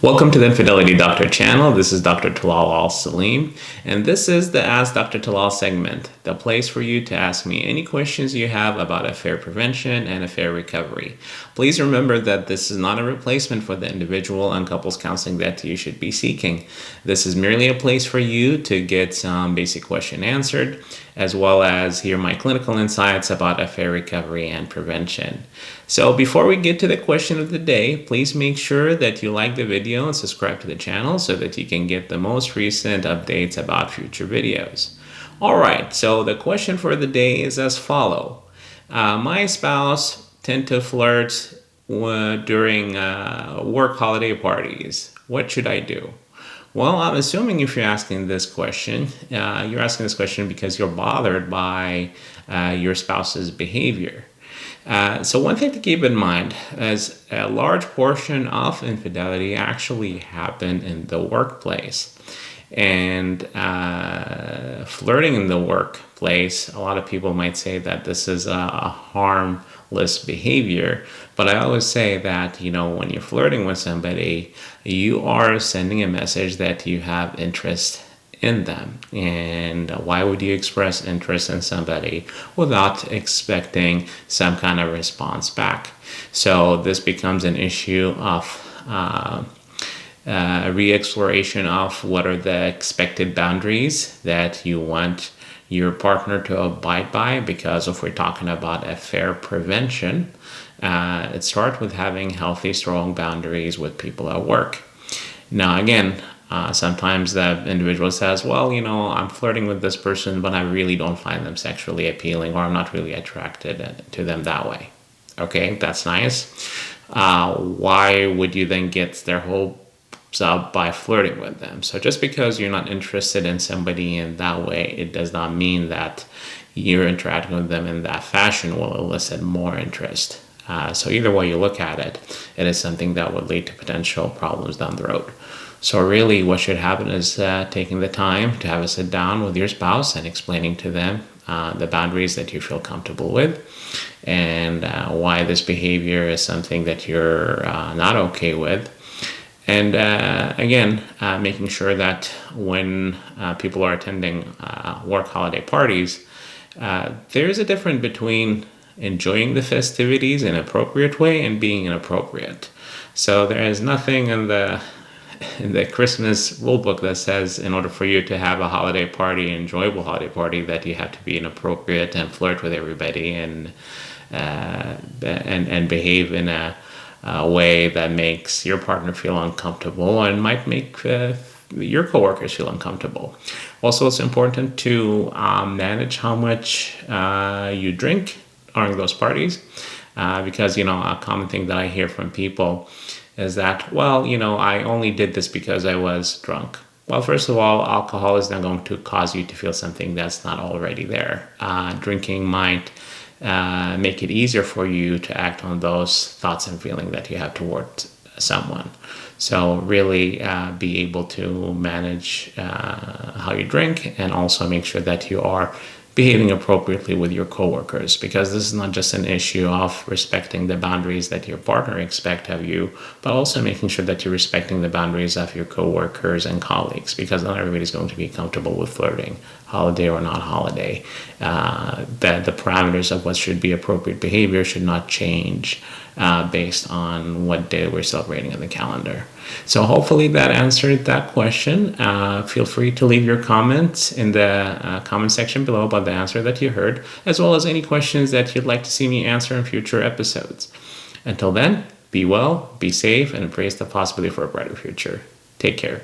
Welcome to the Infidelity Doctor channel. This is Dr. Talal Al-Salim, and this is the Ask Dr. Talal segment, the place for you to ask me any questions you have about affair prevention and affair recovery. Please remember that this is not a replacement for the individual and couples counseling that you should be seeking. This is merely a place for you to get some basic question answered, as well as hear my clinical insights about affair recovery and prevention. So before we get to the question of the day, please make sure that you like the video and subscribe to the channel so that you can get the most recent updates about future videos. All right, so the question for the day is as follows. My spouse tend to flirt during work holiday parties. What should I do? Well, I'm assuming if you're asking this question, you're asking this question because you're bothered by your spouse's behavior. So one thing to keep in mind is a large portion of infidelity actually happen in the workplace. And flirting in the workplace, a lot of people might say that this is a harmless behavior. But I always say that, when you're flirting with somebody, you are sending a message that you have interest in them. And why would you express interest in somebody without expecting some kind of response back? So this becomes an issue of re-exploration of what are the expected boundaries that you want your partner to abide by, because if we're talking about affair prevention, it starts with having healthy, strong boundaries with people at work. Now, again, sometimes the individual says, well, I'm flirting with this person, but I really don't find them sexually appealing, or I'm not really attracted to them that way. Okay, that's nice. Why would you then get their hopes up by flirting with them? So just because you're not interested in somebody in that way, it does not mean that you're interacting with them in that fashion will elicit more interest. So either way you look at it, it is something that would lead to potential problems down the road. So really what should happen is taking the time to have a sit down with your spouse and explaining to them the boundaries that you feel comfortable with, and why this behavior is something that you're not okay with. And again, making sure that when people are attending work holiday parties, there is a difference between enjoying the festivities in an appropriate way and being inappropriate. So there is nothing in the Christmas rule book that says in order for you to have a holiday party, enjoyable holiday party, that you have to be inappropriate and flirt with everybody and behave in a way that makes your partner feel uncomfortable and might make your coworkers feel uncomfortable. Also, it's important to manage how much you drink during those parties, because a common thing that I hear from people is that, well, I only did this because I was drunk. Well, first of all, alcohol is not going to cause you to feel something that's not already there. Drinking might make it easier for you to act on those thoughts and feelings that you have towards someone. So really be able to manage how you drink, and also make sure that you are behaving appropriately with your coworkers, because this is not just an issue of respecting the boundaries that your partner expects of you, but also making sure that you're respecting the boundaries of your coworkers and colleagues, because not everybody's going to be comfortable with flirting, holiday or not holiday. The parameters of what should be appropriate behavior should not change based on what day we're celebrating on the calendar. So hopefully that answered that question. Feel free to leave your comments in the comment section below about the answer that you heard, as well as any questions that you'd like to see me answer in future episodes. Until then, be well, be safe, and embrace the possibility for a brighter future. Take care.